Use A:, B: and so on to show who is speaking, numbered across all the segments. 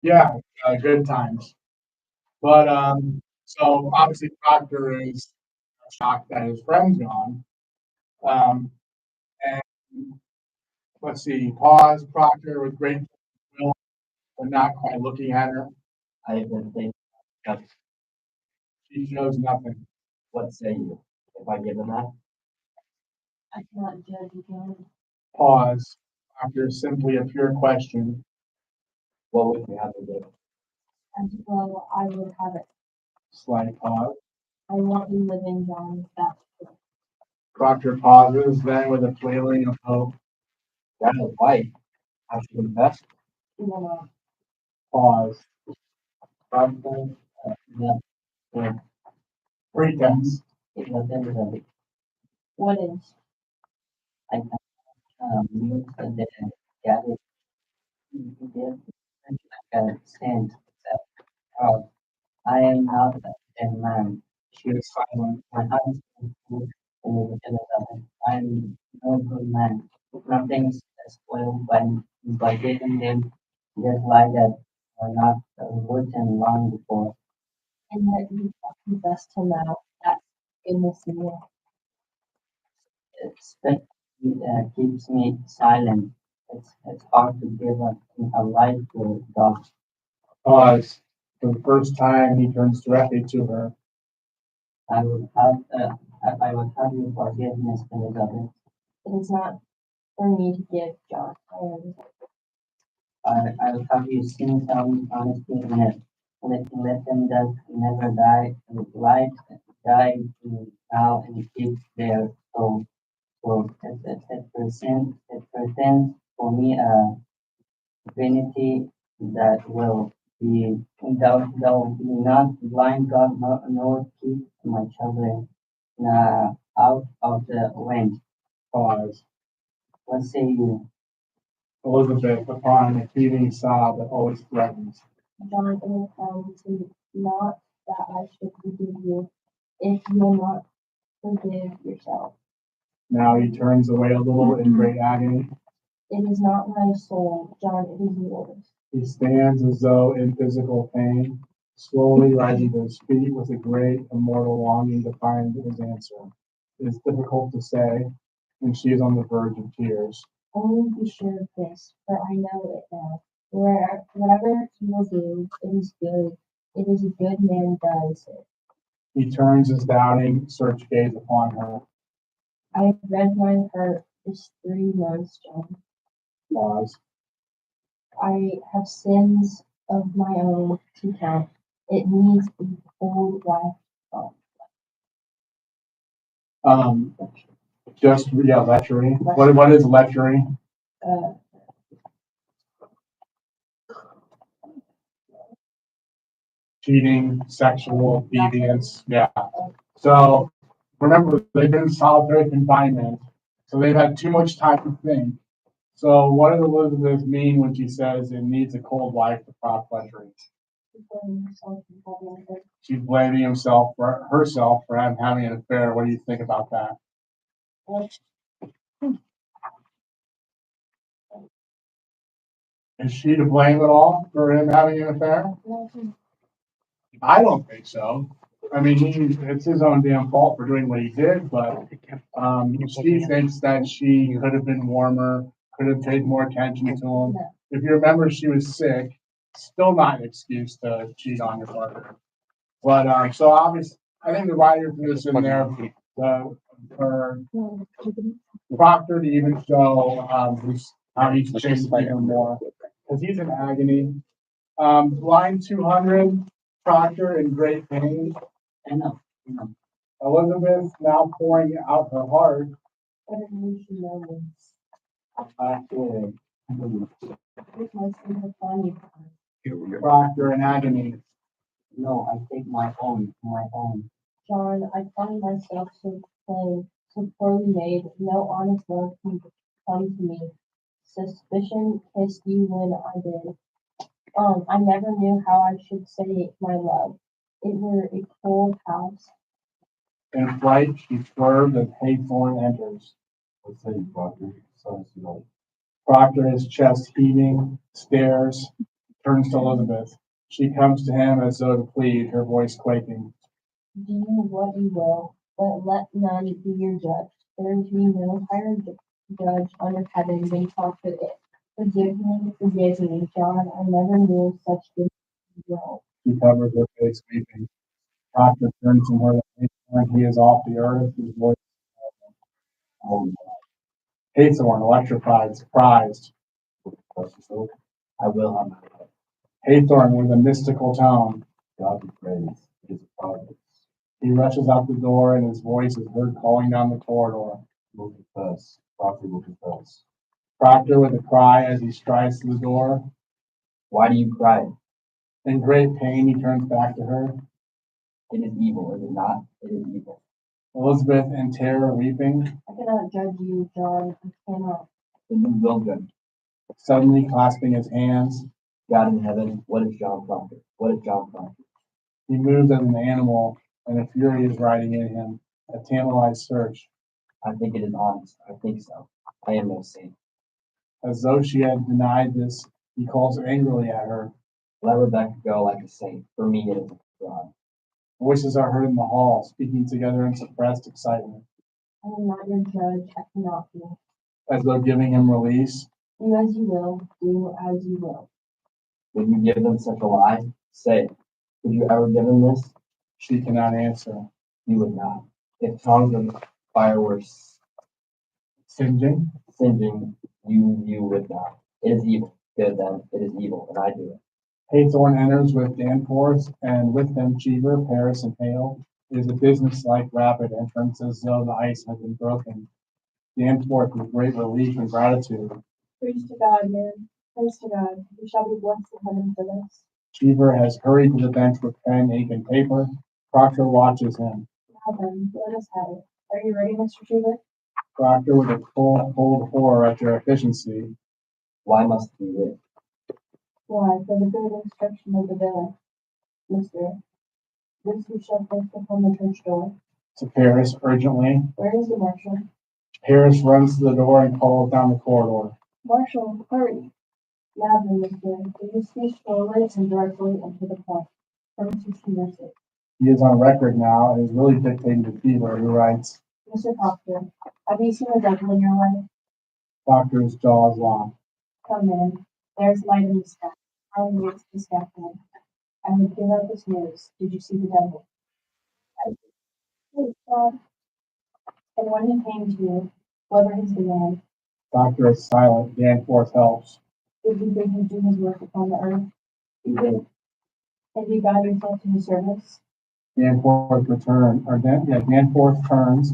A: Yeah, good times. But so obviously Proctor is shocked that his friend's gone. Um, and let's see, pause. Proctor with great will, but not quite looking at her.
B: I will take that.
A: She shows nothing.
B: What say you? If I give a that,
C: I cannot judge again.
A: Pause. Proctor is simply a pure question.
B: what would you have to do?
C: As well, I would have it.
A: Slight pause.
C: I want you living, John. That's true.
A: Proctor pauses, then with a flailing of hope.
B: That is why I should invest.
C: You know,
A: Pause.
B: Proctor, yeah, yeah,
A: Pretense.
B: it was everybody.
C: what is?
B: I can use the gather there like a saint. Oh, I am not a dead man.
A: She is silent.
B: My eyes are full of Elizabeth. I am no good man. Nothing is spoiled by giving them just like that are not written long before.
C: And that you confess to now. That's goodness in you.
B: Especially keeps me silent. It's hard to give a life to dogs.
A: Pause. For the first time, he turns directly to her.
B: I would have I would have you forgiveness, Elizabeth.
C: It is not for me to give, John. I am.
B: I will have you sing some honesty in it. Let them that never die, light die now and keep their soul. So it presents for me a divinity that will be thou be not blind God nor keep my children out of the wind.
A: Pause.
B: What say you?
A: Elizabeth, upon a heaving sob that always threatens.
C: John, it will come to not that I should forgive you if you will not forgive yourself.
A: Now he turns away a little in great agony.
C: It is not my soul, John, it is yours.
A: He stands as though in physical pain, slowly rising to his feet with a great immortal longing to find his answer. It is difficult to say, and she is on the verge of tears.
C: Only be sure of this, for I know it now. Whatever he will do, it is good. It is a good man does it.
A: He turns his doubting, search gaze upon her.
C: I have read my heart this 3 months, John.
A: Pause.
C: I have sins of my own to count. It needs a cold life.
A: Um, just yeah, lechery. What is lechery?
C: Uh,
A: Cheating, sexual deviance. Yeah. So remember, they've been in solitary confinement, so they've had too much time to think. So what does Elizabeth mean when she says it needs a cold wife to prop lechery? She's blaming herself for having an affair. What do you think about that? Is she to blame at all for him having an affair? I don't think so. I mean, it's his own damn fault for doing what he did, but she thinks that she could have been warmer, could have paid more attention to him. If you remember, she was sick. Still not an excuse to cheat on your partner. But so obviously, I think the writer threw this in there for Proctor to even show how he's changed even more because he's in agony. Line 200, Proctor in great pain.
B: I know, you know.
A: Elizabeth now pouring out her heart.
C: What it means to know is,
B: Actually,
C: with my sin upon you.
A: Proctor in agony.
B: no, I take my own.
C: John, I find myself so plain, so poorly made, no honest love can come to me. Suspicion kissed you when I did. I never knew how I should say my love. It were a cold house.
A: In fright, she swerves as Haythorn enters.
B: What say you, Proctor? So it's like,
A: Proctor, his chest heaving, stares, turns to Elizabeth. She comes to him as though to plead, her voice quaking.
C: Do you what you will, but let none be your judge. There is no higher judge under heaven than comfort it. Forgive me, John. I never knew such good will.
A: She covers her face, weeping. Proctor turns from her and he is off the earth. His voice Haythorn, electrified, surprised.
B: I will have my way.
A: Haythorn with a mystical tone.
B: God be praised. It is a providence.
A: He rushes out the door and his voice is heard calling down the corridor.
B: Will confess. Proctor will confess.
A: Proctor with a cry as he strides to the door.
B: Why do you cry?
A: In great pain, he turns back to her.
B: It is evil, is it not? It is evil.
A: Elizabeth in terror, weeping.
C: I cannot judge you, John. I cannot.
B: Then you will judge.
A: Suddenly clasping his hands,
B: God in heaven, what is John Proctor? What is John Proctor?
A: he moves as an animal, and a fury is riding in him. A tantalized search,
B: I think it is honest. I think so. I am no saint.
A: as though she had denied this. He calls angrily at her.
B: Let Rebecca go like a saint. For me, it is a God.
A: Voices are heard in the hall, speaking together in suppressed excitement,
C: I am not your judge. I cannot be.
A: as though giving him release.
C: Do as you will. Do as you will.
B: Would you give them such a lie? Say, would you ever give them this?
A: She cannot answer.
B: You would not. If tongues of fire were
A: Singeing,
B: singeing, you would not. It is evil. Good then, it is evil, and I do it.
A: Haythorn enters with Danforth, and with them Cheever, Paris, and Hale. It is a business-like rapid entrance as though the ice had been broken. Danforth with great relief and gratitude.
C: Praise to God, man. Praise to God. We shall be blessed in heaven for this.
A: Cheever has hurried to the bench with pen, ink, and paper. Proctor watches him.
C: Now then, let us have it. Are you ready, Mr. Cheever?
A: Proctor with a cold horror at your efficiency.
B: Why must it be written?
C: Why, for the good instruction of the village, Mr. This we shall post upon the church door.
A: To Paris, urgently.
C: Where is the marshal?
A: Paris runs to the door and calls down the corridor.
C: Marshal, hurry. Now then, Mr. Do you speak slowly and directly and to the point? From 1606.
A: He is on record now and is really dictating to Cheever, who writes,
C: Mr. Proctor, have you seen the devil in your life?
A: Proctor's jaws locked.
C: Come, man. There's light in the sky. I'll raise the scaffold. I would give up this news. Did you see the devil? I did. Praise God. And when he came to you, what were his demands?
A: Proctor is silent. Danforth helps.
C: Did you bid him do his work upon the earth?
B: He did.
C: And you bound yourself to his service?
A: Danforth turns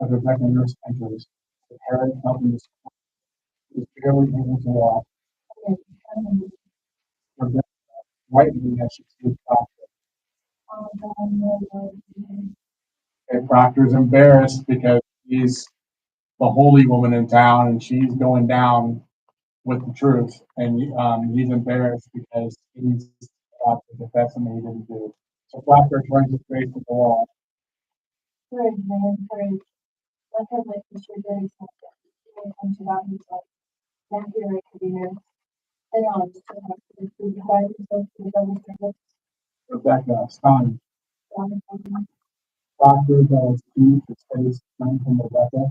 A: as Rebecca nurse enters. The parrot helping is barely able to walk.
C: Yes.
A: Rebecca whitening as she sees Proctor. And Proctor's embarrassed because he's the holy woman in town and she's going down with the truth. And he's embarrassed because he's about to confess something he didn't do. So Proctor turns his face to the wall.
C: Courage, man, courage. Let him live his good acceptance. He may come to God himself. Now here I could be nurse. Sit on, Mr. Proctor. Did you bind yourself to the devil's service?
A: Rebecca, stunned.
C: God, God,
A: Proctor does keep his face turned from Rebecca.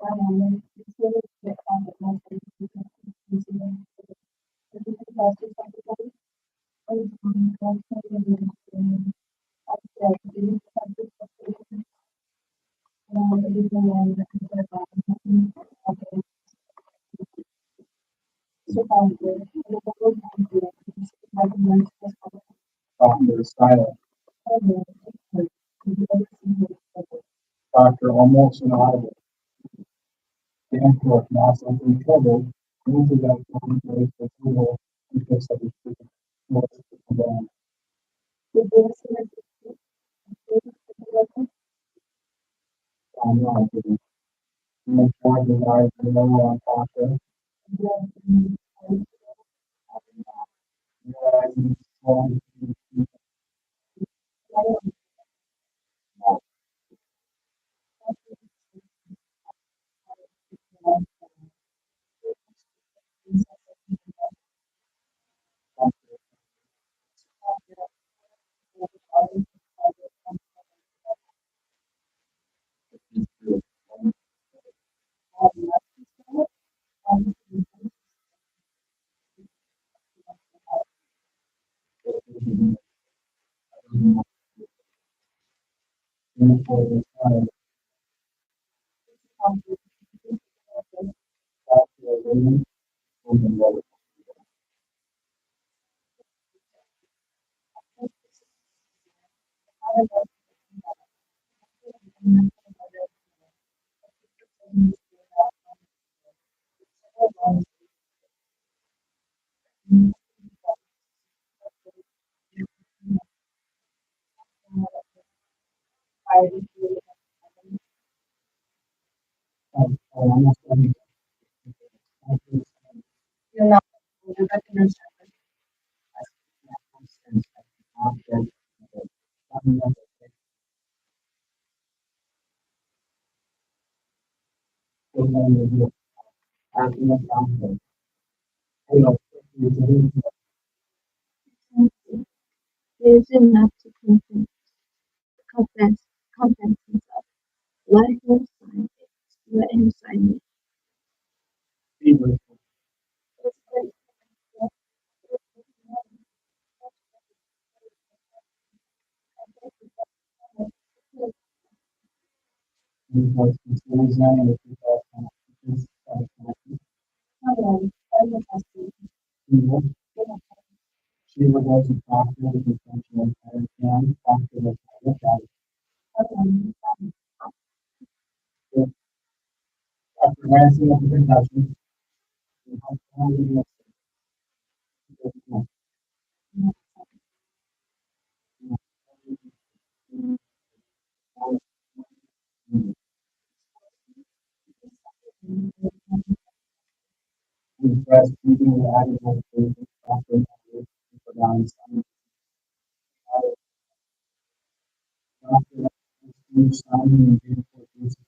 C: man. It's really a bit conflict, most of the people who see them. If you could pass yourself to God, I was going to go to the ministry. I said, do you pass yourself to God? No, it is a man that can serve God. Okay. So, Proctor, and the devil comes to you. I can learn to this one.
A: Proctor is silent.
C: Oh, man, it's hurt. Did you ever see him?
A: Proctor almost inaudible. Danforth, now something troubled, moved to that one place for table and fixed up his feet.
C: Did you ever see him?
A: I'm not kidding. He had tried his eyes to low on Proctor, realizing he's slowly
B: for the time that we are waiting for the Lord. I almost want to you're not you're not going to sense that I'm not going to asking about the you know,
D: There's enough to convince, convince himself. Let him sign it. Let him sign it.
B: people because it's always not in the people it's she would go to doctor with the potential and doctor was look at it. After ransing of the concussion, breastfeeding the added medication after for down some after signing and beautiful use of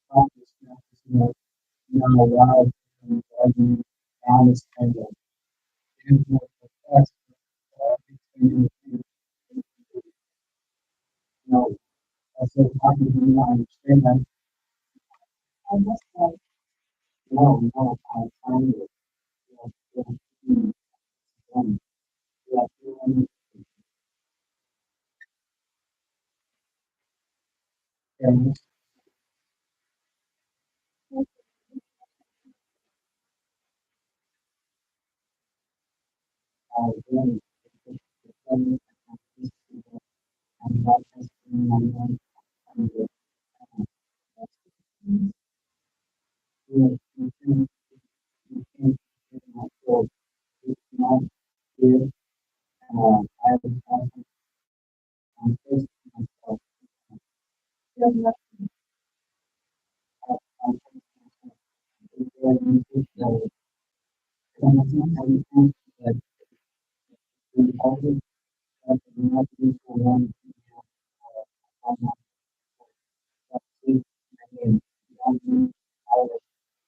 B: practice practicing now allowed and driving down the schedule. And for the test, no, I said, how do you not understand? I must say, no, I find it. And really, and that has been my life. And you can get my soul. It's not here. I was I'm facing myself. I'm facing myself. And it's not everything that we always have to not be for one. I'm not see and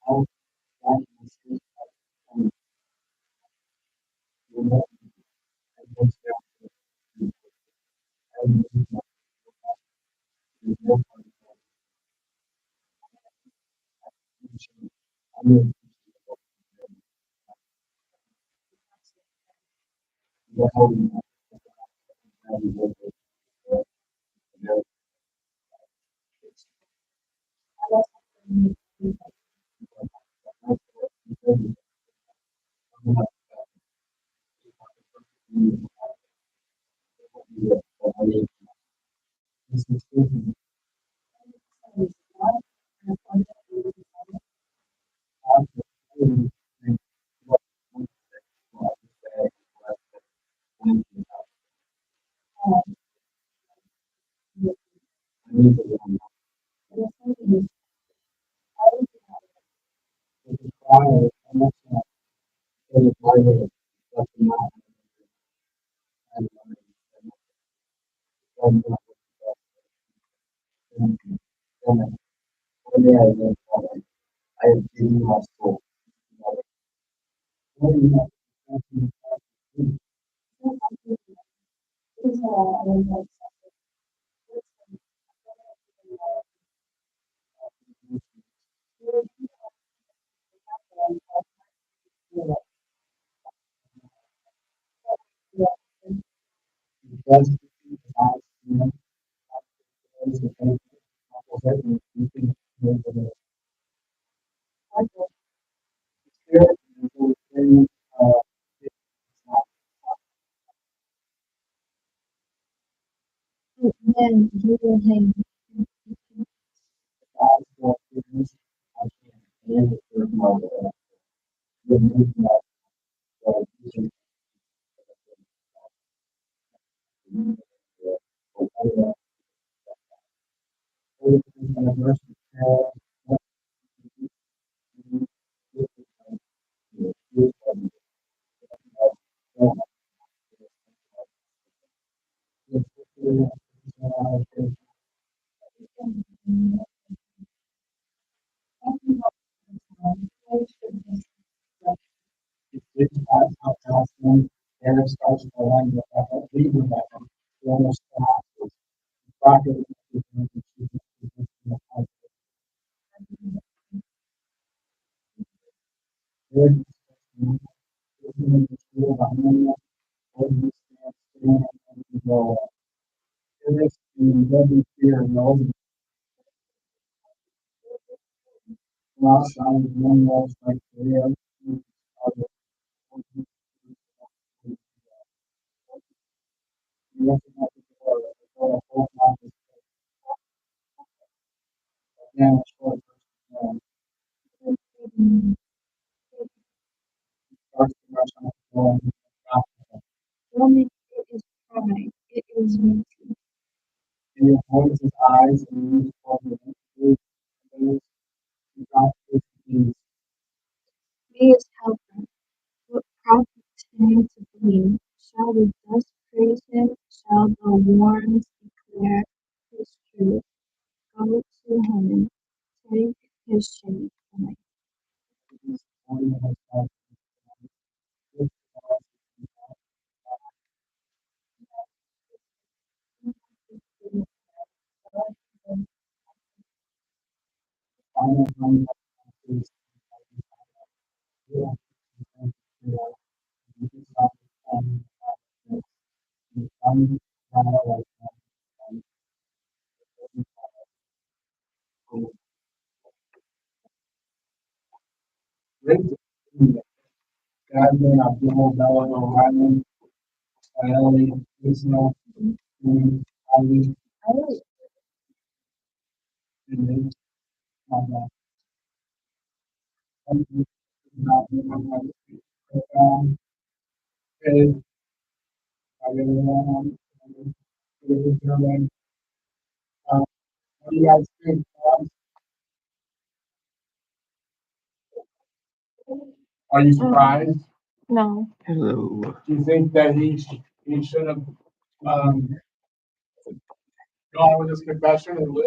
B: how that is and you know I was there and you know I mean the whole this is I have given my soul.
D: we will hang. Woman, it is pride, it is beauty. Be his helper. What profits him to be? Shall the dust praise him? Shall the worms declare his truth? Go to him, take his shade away.
A: Are you surprised?
C: No.
E: Hello.
A: Do you think that he should have, gone with his confession and lived?